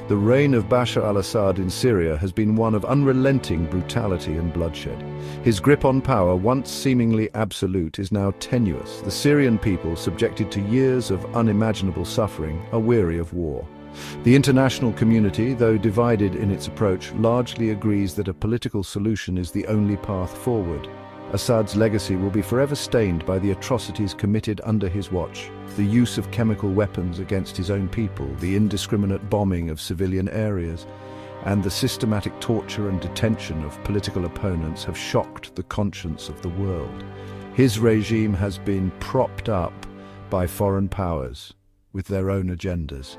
The reign of Bashar al-Assad in Syria has been one of unrelenting brutality and bloodshed. His grip on power, once seemingly absolute, is now tenuous. The Syrian people, subjected to years of unimaginable suffering, are weary of war. The international community, though divided in its approach, largely agrees that a political solution is the only path forward. Assad's legacy will be forever stained by the atrocities committed under his watch. The use of chemical weapons against his own people, the indiscriminate bombing of civilian areas, and the systematic torture and detention of political opponents have shocked the conscience of the world. His regime has been propped up by foreign powers with their own agendas,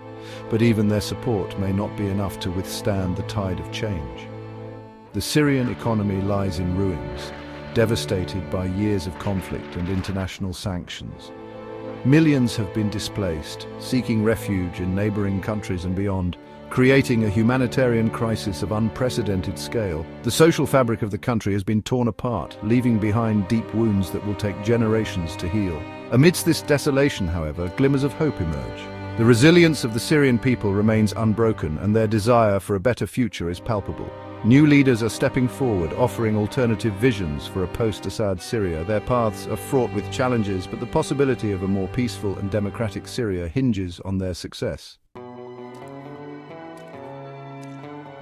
but even their support may not be enough to withstand the tide of change. The Syrian economy lies in ruins, devastated by years of conflict and international sanctions. Millions have been displaced, seeking refuge in neighboring countries and beyond, creating a humanitarian crisis of unprecedented scale. The social fabric of the country has been torn apart, leaving behind deep wounds that will take generations to heal. Amidst this desolation, however, glimmers of hope emerge. The resilience of the Syrian people remains unbroken, and their desire for a better future is palpable. New leaders are stepping forward, offering alternative visions for a post-Assad Syria. Their paths are fraught with challenges, but the possibility of a more peaceful and democratic Syria hinges on their success.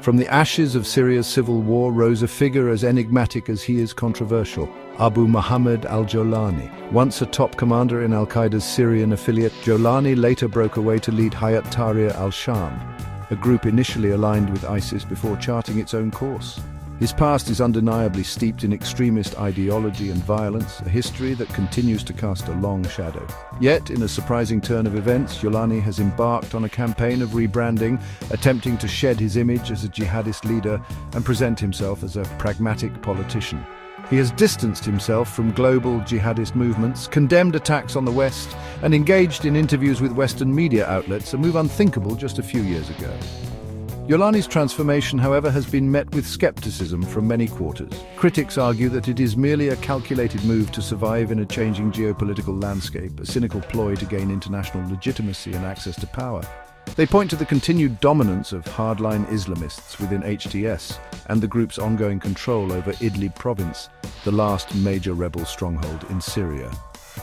From the ashes of Syria's civil war rose a figure as enigmatic as he is controversial: Mohammad al-Julani. Once a top commander in al-Qaeda's Syrian affiliate, Jolani later broke away to lead Hayat Tahrir al-Sham, a group initially aligned with ISIS before charting its own course. His past is undeniably steeped in extremist ideology and violence, a history that continues to cast a long shadow. Yet, in a surprising turn of events, Jolani has embarked on a campaign of rebranding, attempting to shed his image as a jihadist leader and present himself as a pragmatic politician. He has distanced himself from global jihadist movements, condemned attacks on the West, and engaged in interviews with Western media outlets, a move unthinkable just a few years ago. Jolani's transformation, however, has been met with skepticism from many quarters. Critics argue that it is merely a calculated move to survive in a changing geopolitical landscape, a cynical ploy to gain international legitimacy and access to power. They point to the continued dominance of hardline Islamists within HTS and the group's ongoing control over Idlib province, the last major rebel stronghold in Syria.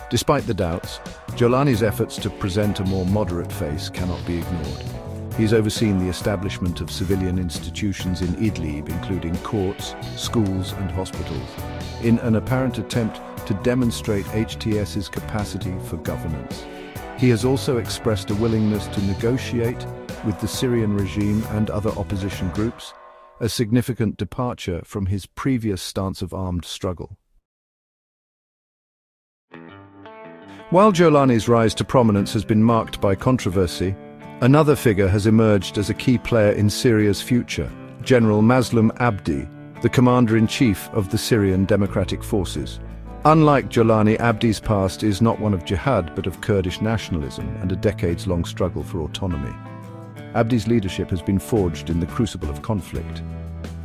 Despite the doubts, Jolani's efforts to present a more moderate face cannot be ignored. He's overseen the establishment of civilian institutions in Idlib, including courts, schools and hospitals, in an apparent attempt to demonstrate HTS's capacity for governance. He has also expressed a willingness to negotiate with the Syrian regime and other opposition groups, a significant departure from his previous stance of armed struggle. While Jolani's rise to prominence has been marked by controversy, another figure has emerged as a key player in Syria's future: General Mazloum Abdi, the commander-in-chief of the Syrian Democratic Forces. Unlike Jolani, Abdi's past is not one of jihad, but of Kurdish nationalism and a decades-long struggle for autonomy. Abdi's leadership has been forged in the crucible of conflict.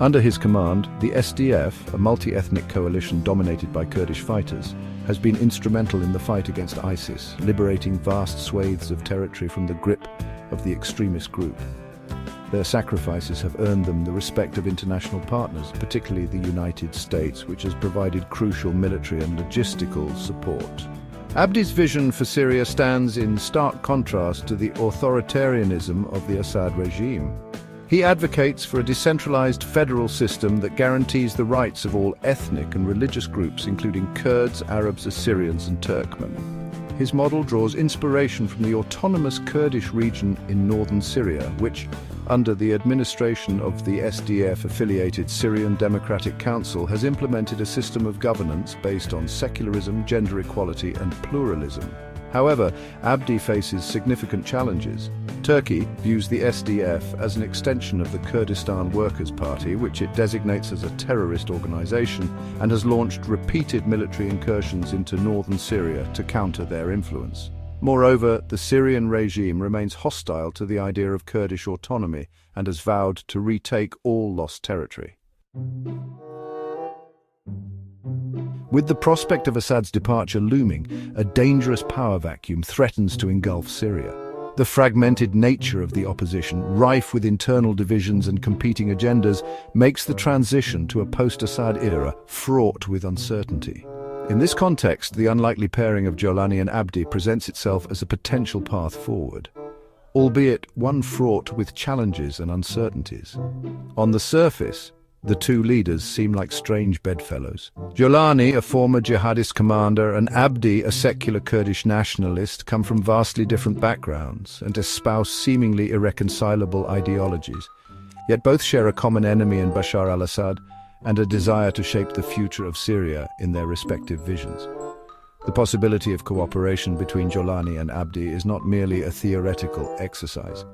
Under his command, the SDF, a multi-ethnic coalition dominated by Kurdish fighters, has been instrumental in the fight against ISIS, liberating vast swathes of territory from the grip of the extremist group. Their sacrifices have earned them the respect of international partners, particularly the United States, which has provided crucial military and logistical support. Abdi's vision for Syria stands in stark contrast to the authoritarianism of the Assad regime. He advocates for a decentralized federal system that guarantees the rights of all ethnic and religious groups, including Kurds, Arabs, Assyrians, and Turkmen. His model draws inspiration from the autonomous Kurdish region in northern Syria, which, under the administration of the SDF-affiliated Syrian Democratic Council, has implemented a system of governance based on secularism, gender equality, and pluralism. However, Abdi faces significant challenges. Turkey views the SDF as an extension of the Kurdistan Workers' Party, which it designates as a terrorist organization, and has launched repeated military incursions into northern Syria to counter their influence. Moreover, the Syrian regime remains hostile to the idea of Kurdish autonomy and has vowed to retake all lost territory. With the prospect of Assad's departure looming, a dangerous power vacuum threatens to engulf Syria. The fragmented nature of the opposition, rife with internal divisions and competing agendas, makes the transition to a post-Assad era fraught with uncertainty. In this context, the unlikely pairing of Jolani and Abdi presents itself as a potential path forward, albeit one fraught with challenges and uncertainties. On the surface, the two leaders seem like strange bedfellows. Jolani, a former jihadist commander, and Abdi, a secular Kurdish nationalist, come from vastly different backgrounds and espouse seemingly irreconcilable ideologies. Yet both share a common enemy in Bashar al-Assad and a desire to shape the future of Syria in their respective visions. The possibility of cooperation between Jolani and Abdi is not merely a theoretical exercise.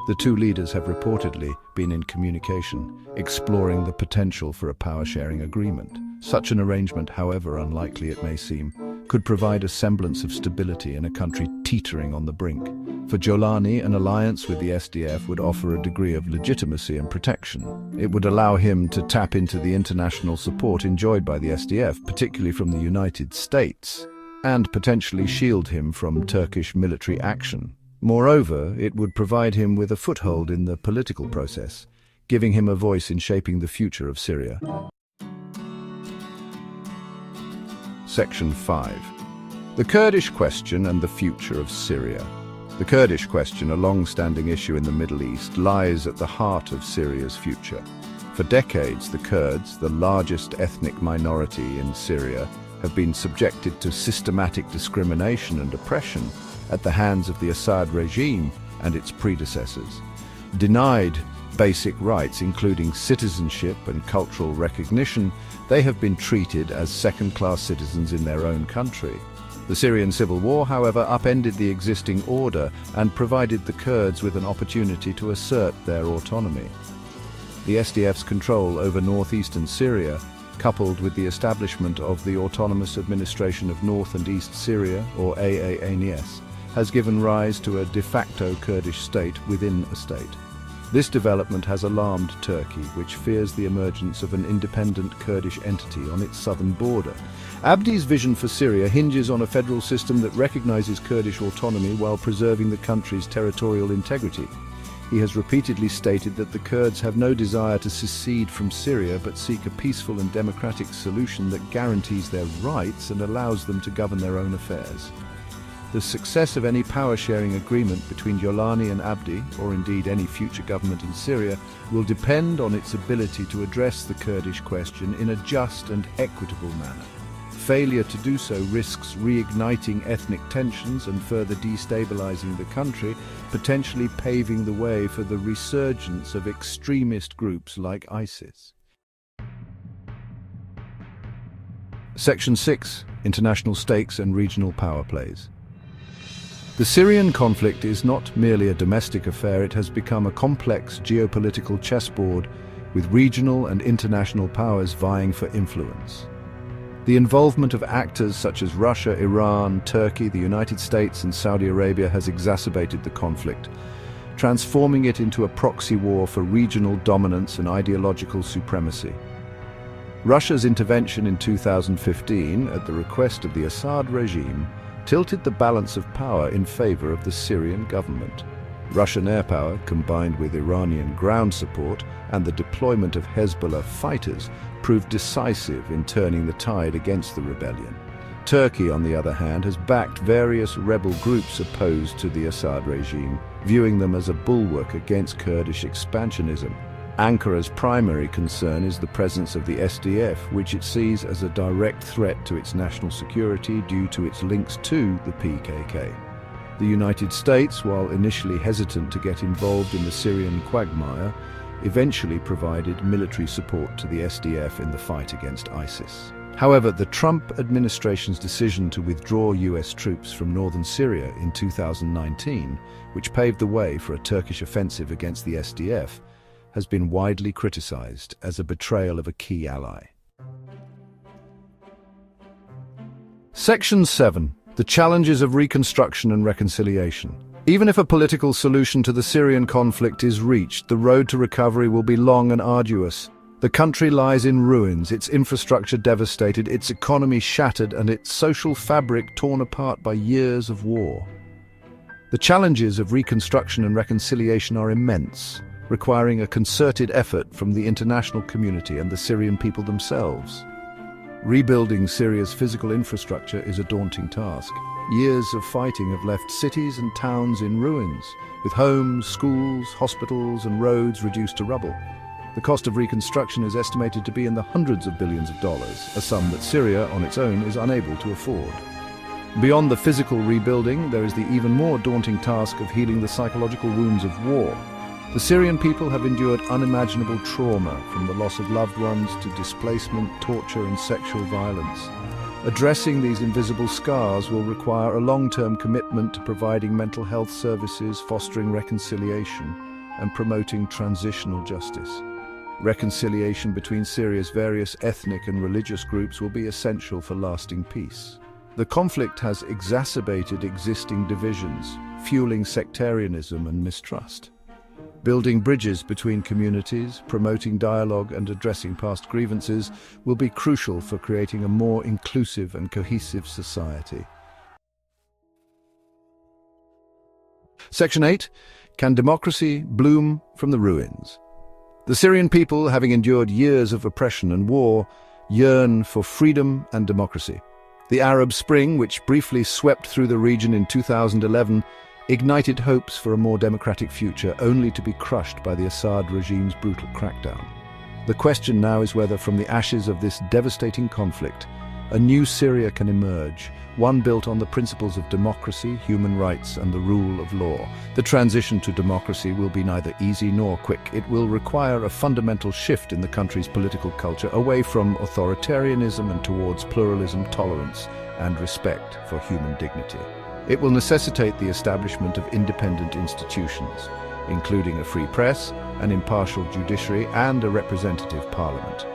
The two leaders have reportedly been in communication, exploring the potential for a power-sharing agreement. Such an arrangement, however unlikely it may seem, could provide a semblance of stability in a country teetering on the brink. For Jolani, an alliance with the SDF would offer a degree of legitimacy and protection. It would allow him to tap into the international support enjoyed by the SDF, particularly from the United States, and potentially shield him from Turkish military action. Moreover, it would provide him with a foothold in the political process, giving him a voice in shaping the future of Syria. Section 5. The Kurdish question and the future of Syria. The Kurdish question, a long-standing issue in the Middle East, lies at the heart of Syria's future. For decades, the Kurds, the largest ethnic minority in Syria, have been subjected to systematic discrimination and oppression at the hands of the Assad regime and its predecessors. Denied basic rights, including citizenship and cultural recognition, they have been treated as second-class citizens in their own country. The Syrian civil war, however, upended the existing order and provided the Kurds with an opportunity to assert their autonomy. The SDF's control over northeastern Syria, coupled with the establishment of the Autonomous Administration of North and East Syria, or AANES, has given rise to a de facto Kurdish state within a state. This development has alarmed Turkey, which fears the emergence of an independent Kurdish entity on its southern border. Abdi's vision for Syria hinges on a federal system that recognizes Kurdish autonomy while preserving the country's territorial integrity. He has repeatedly stated that the Kurds have no desire to secede from Syria but seek a peaceful and democratic solution that guarantees their rights and allows them to govern their own affairs. The success of any power-sharing agreement between Jolani and Abdi, or indeed any future government in Syria, will depend on its ability to address the Kurdish question in a just and equitable manner. Failure to do so risks reigniting ethnic tensions and further destabilizing the country, potentially paving the way for the resurgence of extremist groups like ISIS. Section 6. International stakes and regional power plays. The Syrian conflict is not merely a domestic affair, it has become a complex geopolitical chessboard with regional and international powers vying for influence. The involvement of actors such as Russia, Iran, Turkey, the United States and Saudi Arabia has exacerbated the conflict, transforming it into a proxy war for regional dominance and ideological supremacy. Russia's intervention in 2015, at the request of the Assad regime, tilted the balance of power in favor of the Syrian government. Russian air power, combined with Iranian ground support and the deployment of Hezbollah fighters, proved decisive in turning the tide against the rebellion. Turkey, on the other hand, has backed various rebel groups opposed to the Assad regime, viewing them as a bulwark against Kurdish expansionism. Ankara's primary concern is the presence of the SDF, which it sees as a direct threat to its national security due to its links to the PKK. The United States, while initially hesitant to get involved in the Syrian quagmire, eventually provided military support to the SDF in the fight against ISIS. However, the Trump administration's decision to withdraw US troops from northern Syria in 2019, which paved the way for a Turkish offensive against the SDF, has been widely criticized as a betrayal of a key ally. Section 7. The challenges of reconstruction and reconciliation. Even if a political solution to the Syrian conflict is reached, the road to recovery will be long and arduous. The country lies in ruins, its infrastructure devastated, its economy shattered, and its social fabric torn apart by years of war. The challenges of reconstruction and reconciliation are immense, requiring a concerted effort from the international community and the Syrian people themselves. Rebuilding Syria's physical infrastructure is a daunting task. Years of fighting have left cities and towns in ruins, with homes, schools, hospitals, and roads reduced to rubble. The cost of reconstruction is estimated to be in the hundreds of billions of dollars, a sum that Syria on its own is unable to afford. Beyond the physical rebuilding, there is the even more daunting task of healing the psychological wounds of war. The Syrian people have endured unimaginable trauma, from the loss of loved ones to displacement, torture, and sexual violence. Addressing these invisible scars will require a long-term commitment to providing mental health services, fostering reconciliation, and promoting transitional justice. Reconciliation between Syria's various ethnic and religious groups will be essential for lasting peace. The conflict has exacerbated existing divisions, fueling sectarianism and mistrust. Building bridges between communities, promoting dialogue and addressing past grievances will be crucial for creating a more inclusive and cohesive society. Section 8. Can democracy bloom from the ruins? The Syrian people, having endured years of oppression and war, yearn for freedom and democracy. The Arab Spring, which briefly swept through the region in 2011, ignited hopes for a more democratic future, only to be crushed by the Assad regime's brutal crackdown. The question now is whether, from the ashes of this devastating conflict, a new Syria can emerge, one built on the principles of democracy, human rights, and the rule of law. The transition to democracy will be neither easy nor quick. It will require a fundamental shift in the country's political culture, away from authoritarianism and towards pluralism, tolerance, and respect for human dignity. It will necessitate the establishment of independent institutions, including a free press, an impartial judiciary, and a representative parliament.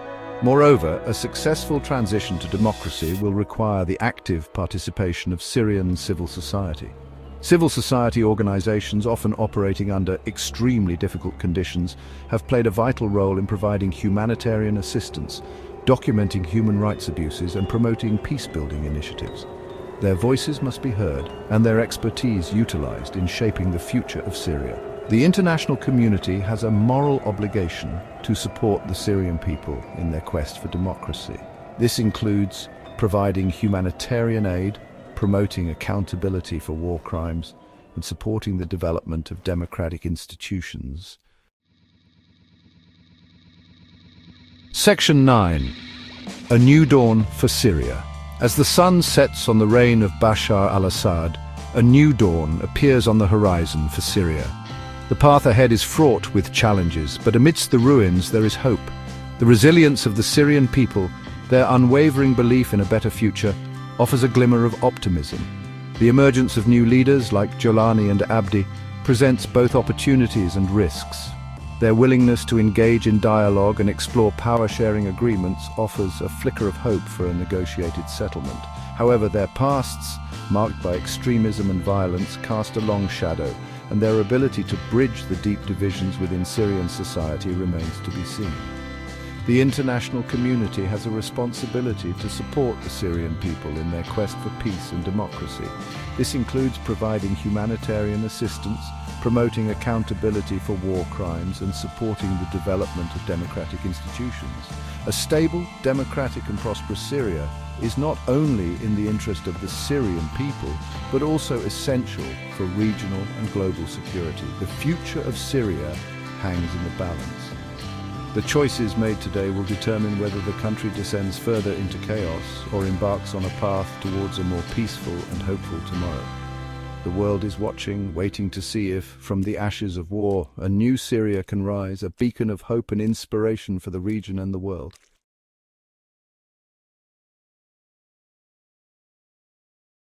Moreover, a successful transition to democracy will require the active participation of Syrian civil society. Civil society organizations, often operating under extremely difficult conditions, have played a vital role in providing humanitarian assistance, documenting human rights abuses, and promoting peace-building initiatives. Their voices must be heard and their expertise utilized in shaping the future of Syria. The international community has a moral obligation to support the Syrian people in their quest for democracy. This includes providing humanitarian aid, promoting accountability for war crimes, and supporting the development of democratic institutions. Section 9. A new dawn for Syria. As the sun sets on the reign of Bashar al-Assad, a new dawn appears on the horizon for Syria. The path ahead is fraught with challenges, but amidst the ruins there is hope. The resilience of the Syrian people, their unwavering belief in a better future, offers a glimmer of optimism. The emergence of new leaders like Jolani and Abdi presents both opportunities and risks. Their willingness to engage in dialogue and explore power-sharing agreements offers a flicker of hope for a negotiated settlement. However, their pasts, marked by extremism and violence, cast a long shadow, and their ability to bridge the deep divisions within Syrian society remains to be seen. The international community has a responsibility to support the Syrian people in their quest for peace and democracy. This includes providing humanitarian assistance, promoting accountability for war crimes, and supporting the development of democratic institutions. A stable, democratic and prosperous Syria is not only in the interest of the Syrian people, but also essential for regional and global security. The future of Syria hangs in the balance. The choices made today will determine whether the country descends further into chaos or embarks on a path towards a more peaceful and hopeful tomorrow. The world is watching, waiting to see if, from the ashes of war, a new Syria can rise, a beacon of hope and inspiration for the region and the world.